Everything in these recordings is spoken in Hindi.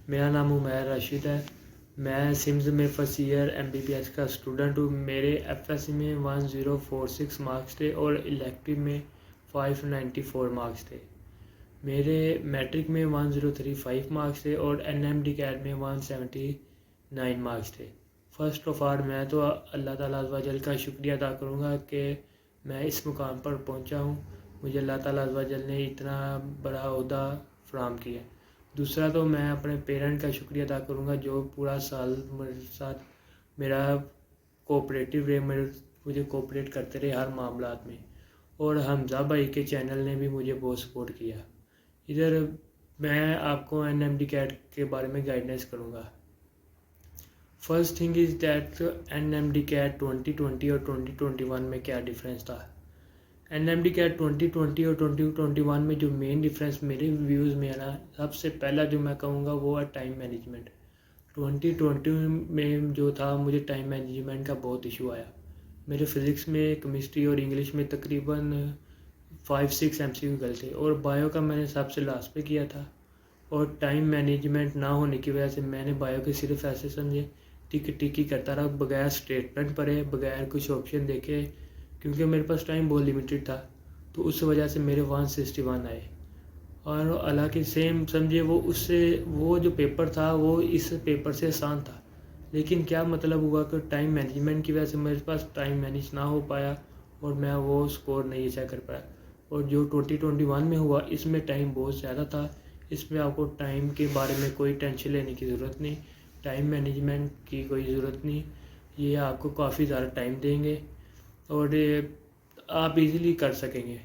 मेरा नाम उमैर राशिद है। मैं सिम्स में फर्स्ट ईयर MBBS का स्टूडेंट हूँ। मेरे FSC में 1046 मार्क्स थे और इलेक्टिव में 594 मार्क्स थे। मेरे मैट्रिक में 1035 मार्क्स थे और NMD कैट में 179 मार्क्स थे। फ़र्स्ट ऑफ ऑल मैं तो अल्लाह ताला अज़्ज़ व जल का शुक्रिया अदा करूँगा कि मैं इस मुकाम पर पहुँचा हूँ। मुझे अल्लाह ताला अज़्ज़ व जल ने इतना बड़ा ओहदा फराहम किया। दूसरा तो मैं अपने पेरेंट का शुक्रिया अदा करूँगा जो पूरा साल मेरे साथ मेरा कोऑपरेटिव रहे, मुझे कोऑपरेट करते रहे हर मामलात में। और हमज़ा भाई के चैनल ने भी मुझे बहुत सपोर्ट किया। इधर मैं आपको NMD कैट के बारे में गाइडेंस करूँगा। First thing is that NMD CAT 2020 और 2021 में क्या डिफरेंस था। NMD कैट 2020 और 2021 में जो मेन डिफरेंस मेरे व्यूज़ में है ना, सबसे पहला जो मैं कहूँगा वो है टाइम मैनेजमेंट। 2020 में जो था मुझे टाइम मैनेजमेंट का बहुत इशू आया। मेरे फिज़िक्स में, केमिस्ट्री और इंग्लिश में तकरीबन 5-6 MCQ गए थे और बायो का मैंने सबसे लास्ट पे किया था। और टाइम मैनेजमेंट ना होने की वजह से मैंने बायो के सिर्फ ऐसे समझे टिक टिक ही करता रहा, बगैर स्टेटमेंट पढ़े, बगैर कुछ ऑप्शन देखे, क्योंकि मेरे पास टाइम बहुत लिमिटेड था। तो उस वजह से मेरे 161 आए। और हालांकि सेम समझे वो जो पेपर था वो इस पेपर से आसान था, लेकिन क्या मतलब हुआ कि टाइम मैनेजमेंट की वजह से मेरे पास टाइम मैनेज ना हो पाया और मैं वो स्कोर नहीं अच्छा कर पाया। और जो 2021 में हुआ इसमें टाइम बहुत ज़्यादा था। इसमें आपको टाइम के बारे में कोई टेंशन लेने की ज़रूरत नहीं, टाइम मैनेजमेंट की कोई ज़रूरत नहीं। ये आपको काफ़ी ज़्यादा टाइम देंगे और आप इजीली कर सकेंगे।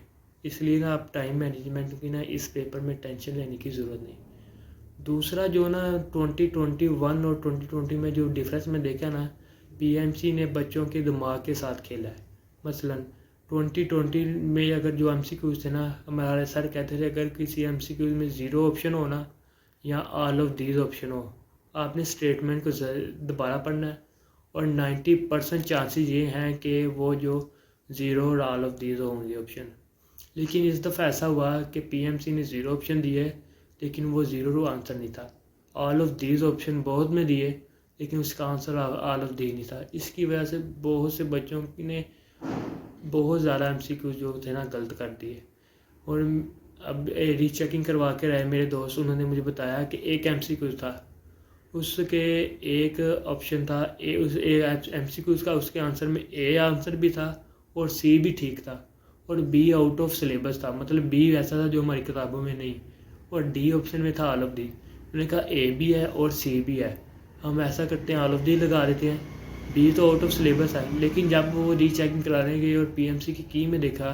इसलिए ना आप टाइम मैनेजमेंट की ना इस पेपर में टेंशन लेने की ज़रूरत नहीं। दूसरा जो ना 2021 और 2020 में जो डिफरेंस में देखा ना, PMC ने बच्चों के दिमाग के साथ खेला है। मसलन 2020 में अगर जो MCQs थे ना, हमारे सर कहते थे अगर किसी MCQ में 0 ऑप्शन हो ना या ऑल ऑफ दीज ऑप्शन हो, आपने स्टेटमेंट को दोबारा पढ़ना है और 90% चांसेस ये हैं कि वो जो 0 और ऑल ऑफ दीज होंगे ऑप्शन। लेकिन इस दफ़ा ऐसा हुआ कि PMC ने 0 ऑप्शन दिए लेकिन वो 0 आंसर नहीं था। ऑल ऑफ दीज ऑप्शन बहुत में दिए लेकिन उसका आंसर ऑल ऑफ दीज नहीं था। इसकी वजह से बहुत से बच्चों ने बहुत ज़्यादा MCQ जो थे ना गलत कर दिए। और अब रीचेकिंग करवा के रहे मेरे दोस्त, उन्होंने मुझे बताया कि एक MCQ था, उसके एक ऑप्शन था उस MCQ का, उसके आंसर में A आंसर भी था और C भी ठीक था और B आउट ऑफ सिलेबस था। मतलब B ऐसा था जो हमारी किताबों में नहीं, और D ऑप्शन में था ऑल ऑफ दी। उन्होंने कहा A भी है और C भी है, हम ऐसा करते हैं ऑल ऑफ दी लगा देते हैं, B तो आउट ऑफ सिलेबस है। लेकिन जब वो रीचेकिंग कराने गए और PMC की में देखा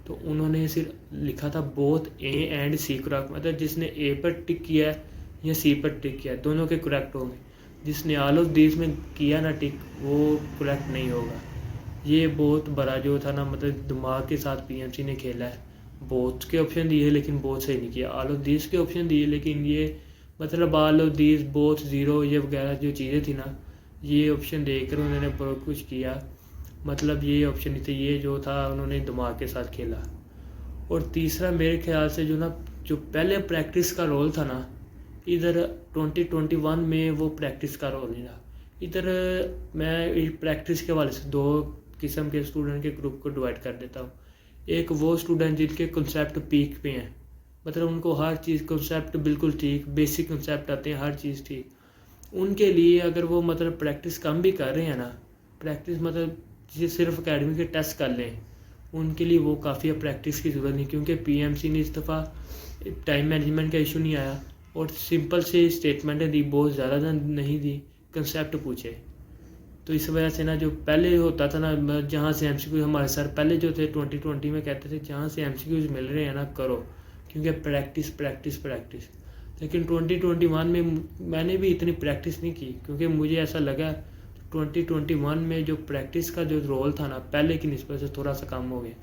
तो उन्होंने सिर्फ लिखा था both A and C correct. मतलब जिसने A पर टिक किया है या C पर टिक किया है, दोनों के करेक्ट होंगे। जिसने ऑल ऑफ दिस में किया ना टिक, वो करेक्ट नहीं होगा। ये बहुत बड़ा जो था ना, मतलब दिमाग के साथ PMC ने खेला है। बोथ के ऑप्शन दिए लेकिन बोथ सही नहीं किया, ऑल ऑफ दिस के ऑप्शन दिए लेकिन ये मतलब ऑल ऑफ दिस बोथ 0 ये वगैरह जो चीज़ें थी ना, ये ऑप्शन देकर उन्होंने बहुत कुछ किया। मतलब ये ऑप्शन नहीं थे, ये जो था उन्होंने दिमाग के साथ खेला। और तीसरा मेरे ख्याल से जो पहले प्रैक्टिस का रोल था ना, इधर 2021 में वो प्रैक्टिस का रोल नहीं रहा। इधर मैं प्रैक्टिस के हवाले से 2 किस्म के स्टूडेंट के ग्रुप को डिवाइड कर देता हूँ। एक वो स्टूडेंट जिनके कंसेप्ट पीक पे हैं, मतलब उनको हर चीज़ कंसेप्ट बिल्कुल ठीक, बेसिक कंसेप्ट आते हैं, हर चीज़ ठीक। उनके लिए अगर वो मतलब प्रैक्टिस कम भी कर रहे हैं ना, प्रैक्टिस मतलब सिर्फ एकेडमी के टेस्ट कर लें, उनके लिए वो काफ़ी प्रैक्टिस की ज़रूरत नहीं, क्योंकि PMC ने इस दफ़ा टाइम मैनेजमेंट का इशू नहीं आया और सिंपल से स्टेटमेंटें दी, बहुत ज़्यादा नहीं दी, कंसेप्ट पूछे। तो इस वजह से ना जो पहले होता था ना, जहाँ से MCQ हमारे सर पहले जो थे 2020 में कहते थे जहाँ से MCQ मिल रहे हैं ना करो, क्योंकि प्रैक्टिस प्रैक्टिस प्रैक्टिस। लेकिन 2021 में मैंने भी इतनी प्रैक्टिस नहीं की, क्योंकि मुझे ऐसा लगा 2021 में जो प्रैक्टिस का जो रोल था ना पहले की निस्बत से थोड़ा सा कम हो गया।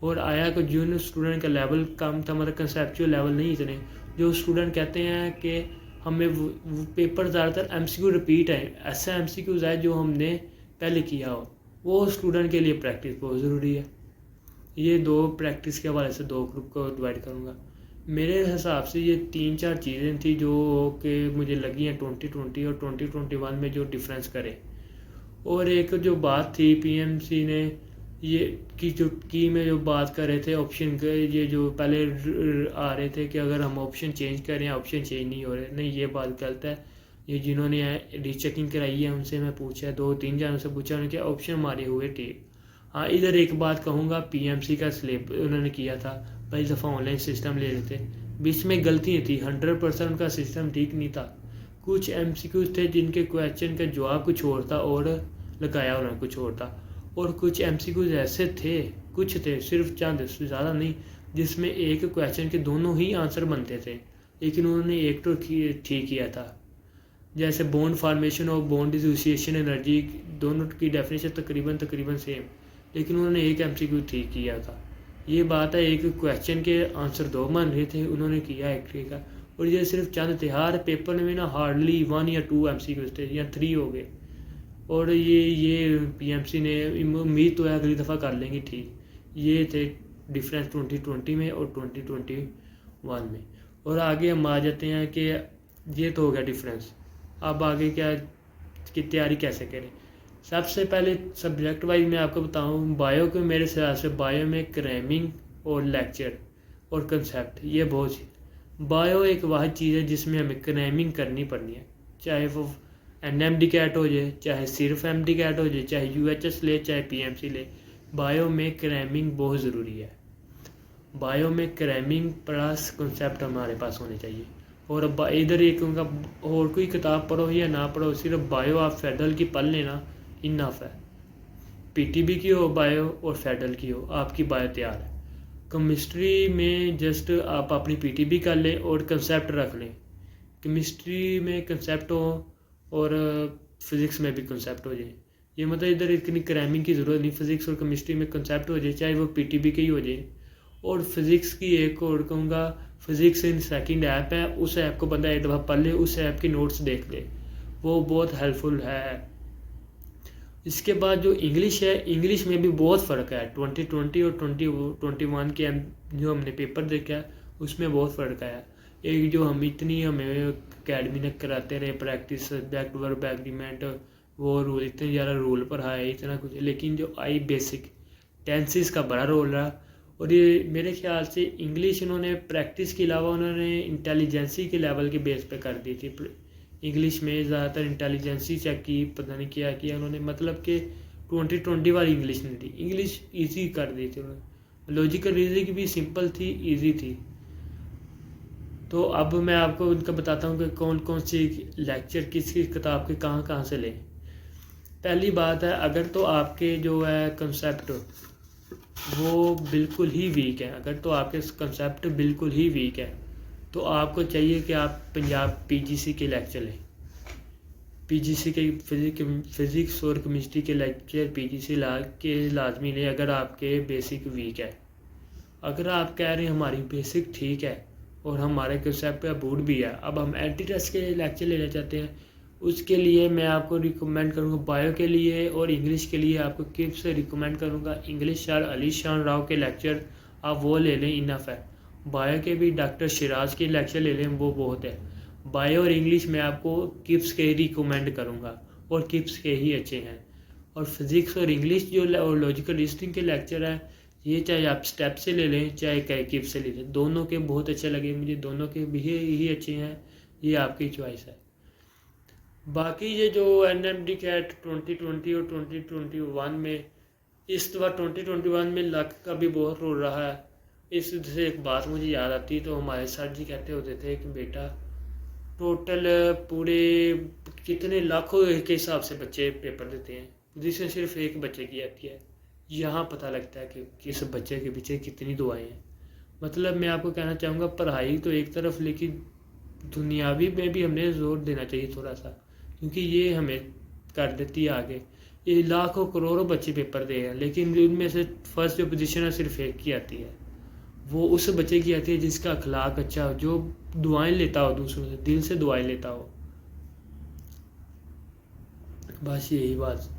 और आया कि जूनियर स्टूडेंट का लेवल कम था, मतलब कंसेप्चुअल लेवल नहीं इतने। जो स्टूडेंट कहते हैं कि हमें वो पेपर ज़्यादातर MCQ रिपीट है, ऐसा MCQs है जो हमने पहले किया हो, वो स्टूडेंट के लिए प्रैक्टिस बहुत ज़रूरी है। ये 2 प्रैक्टिस के हवाले से 2 ग्रुप को डिवाइड करूँगा। मेरे हिसाब से ये 3-4 चीज़ें थी जो कि मुझे लगी हैं 2020 और 2021 में जो डिफरेंस करे। और एक जो बात थी पीएमसी ने ये की में जो बात कर रहे थे ऑप्शन के, ये जो पहले आ रहे थे कि अगर हम ऑप्शन चेंज करें ऑप्शन चेंज नहीं हो रहे, नहीं ये बात गलत है। ये जिन्होंने रीचेकिंग कराई है उनसे मैं पूछा, 2-3 जनों से पूछा, उन्होंने क्या ऑप्शन हमारे हुए ठीक। हाँ, इधर एक बात कहूँगा, पीएमसी का स्लेब उन्होंने किया था, पहली दफ़ा ऑनलाइन सिस्टम ले लेते, बीच में गलतियाँ थी, 100% उनका सिस्टम ठीक नहीं था। कुछ एमसीक्यूज थे जिनके क्वेश्चन का जवाब कुछ और था और लगाया उन्होंने कुछ और था, और कुछ एमसीक्यूज ऐसे थे, कुछ थे सिर्फ चंद ज़्यादा नहीं, जिसमें एक क्वेश्चन के दोनों ही आंसर बनते थे, लेकिन उन्होंने एक तो ठीक किया था। जैसे बॉन्ड फार्मेशन और बॉन्ड डिसोसिएशन एनर्जी, दोनों की डेफिनेशन तकरीबन सेम, लेकिन उन्होंने एक एमसीक्यू ठीक किया था। ये बात है, एक क्वेश्चन के आंसर 2 बन रहे थे, उन्होंने किया एक ठीक का, और ये सिर्फ चंद थे। हर पेपर में ना हार्डली 1 या 2 एमसीक्यूज थे या 3 हो गए, और ये पीएमसी ने उम्मीद तो है अगली दफ़ा कर लेंगे ठीक। ये थे डिफरेंस 2020 में और 2021 में। और आगे हम आ जाते हैं कि ये तो हो गया डिफरेंस। अब आगे क्या की तैयारी कैसे करें। सबसे पहले सब्जेक्ट वाइज मैं आपको बताऊं, बायो के मेरे हिसाब से बायो में क्रैमिंग और लेक्चर और कंसेप्ट ये बहुत, बायो एक वाहिद चीज़ है जिसमें हमें क्रैमिंग करनी पड़नी है, चाहे वो एनएमडी कैट हो जाए, चाहे सिर्फ एमडी कैट हो जाए, चाहे यूएचएस ले, चाहे पीएमसी ले, बायो में क्रैमिंग बहुत ज़रूरी है। बायो में क्रैमिंग प्लस कंसेप्ट हमारे पास होने चाहिए। और अब इधर एक उनका और कोई किताब पढ़ो या ना पढ़ो, सिर्फ बायो आप फेडरल की पढ़ लेना इनफ है। पीटीबी की हो बायो और फेडरल की हो, आपकी बायो तैयार है। केमिस्ट्री में जस्ट आप अपनी पीटीबी कर लें और कंसेप्ट रख लें, केमिस्ट्री में कंसेप्ट हो और फिज़िक्स में भी कंसेप्ट हो जाए। ये मतलब इधर इतनी क्रैमिंग की ज़रूरत नहीं, फिज़िक्स और केमिस्ट्री में कंसेप्ट हो जाए, चाहे वो पीटीबी के ही हो जाए। और फिज़िक्स की एक और कहूँगा, फिज़िक्स इन सेकंड ऐप है, उस ऐप को बंदा एक दफ़ा पढ़ ले, उस ऐप के नोट्स देख ले, वो बहुत हेल्पफुल है। इसके बाद जो इंग्लिश है, इंग्लिश में भी बहुत फ़र्क है। 2020 और 2021 के जो हमने पेपर देखा है उसमें बहुत फ़र्क आया। एक जो हमें अकेडमी ने कराते रहे प्रैक्टिस, सब्जेक्ट वर्ब एग्रीमेंट, वो रूल इतने ज़्यादा रूल पर है इतना कुछ, लेकिन जो आई बेसिक टेंसेस का बड़ा रोल रहा। और ये मेरे ख्याल से इंग्लिश इन्होंने प्रैक्टिस के अलावा उन्होंने इंटेलिजेंसी के लेवल के बेस पे कर दी थी। इंग्लिश में ज़्यादातर इंटेलिजेंसी चेक की, पता नहीं क्या किया उन्होंने, मतलब कि 2020 वाली इंग्लिश नहीं थी, इंग्लिश ईजी कर दी थी उन्होंने। लॉजिकल रीजनिंग भी सिंपल थी, ईजी थी। तो अब मैं आपको उनका बताता हूँ कि कौन कौन सी लेक्चर किस किताब के कहाँ से लें। पहली बात है, अगर तो आपके जो है कंसेप्ट वो बिल्कुल ही वीक है, अगर तो आपके कंसेप्ट बिल्कुल ही वीक है, तो आपको चाहिए कि आप पंजाब पीजीसी के लेक्चर लें। पीजीसी के फिज़िक्स और केमिस्ट्री के लेक्चर पीजीसी के लाजमी लें अगर आपके बेसिक वीक है। अगर आप कह रहे हैं हमारी बेसिक ठीक है और हमारे कंसेप्ट का बूट भी है, अब हम एंटी टेस्ट के लेक्चर लेना चाहते हैं, उसके लिए मैं आपको रिकमेंड करूँगा बायो के लिए और इंग्लिश के लिए आपको किप से रिकमेंड करूँगा इंग्लिश सर अली शान राव के लेक्चर, आप वो ले लें, इनफ है। बायो के भी डॉक्टर शिराज के लेक्चर ले लें, वो बहुत है। बायो और इंग्लिश में आपको किप्स के ही रिकमेंड करूँगा, और किप्स के ही अच्छे हैं। और फिज़िक्स और इंग्लिश जो लॉजिकल रीजनिंग के लेक्चर हैं, ये चाहे आप स्टेप से ले लें चाहे किप से ले लें, दोनों के बहुत अच्छे लगे मुझे, दोनों के भी ही अच्छे हैं, ये आपकी चॉइस है। बाकी ये जो एनएमडी कैट 2020 और 2021 में, इस बार 2021 में लक का भी बहुत रोल रहा है। इससे एक बात मुझे याद आती है, तो हमारे सर जी कहते होते थे कि बेटा टोटल पूरे कितने लाखों के हिसाब से बच्चे पेपर देते हैं, जिसमें सिर्फ एक बच्चे की आती है। यहाँ पता लगता है कि किस बच्चे के पीछे कितनी दुआएं हैं। मतलब मैं आपको कहना चाहूँगा, पढ़ाई तो एक तरफ, लेकिन दुनियावी में भी हमने जोर देना चाहिए थोड़ा सा, क्योंकि ये हमें कर देती है आगे। ये लाखों करोड़ों बच्चे पेपर दे हैं, लेकिन उनमें से फर्स्ट जो पोजीशन है सिर्फ एक की आती है, वो उस बच्चे की आती है जिसका अखलाक अच्छा हो, जो दुआएं लेता हो दूसरों से, दिल से दुआएं लेता हो। बस यही बात।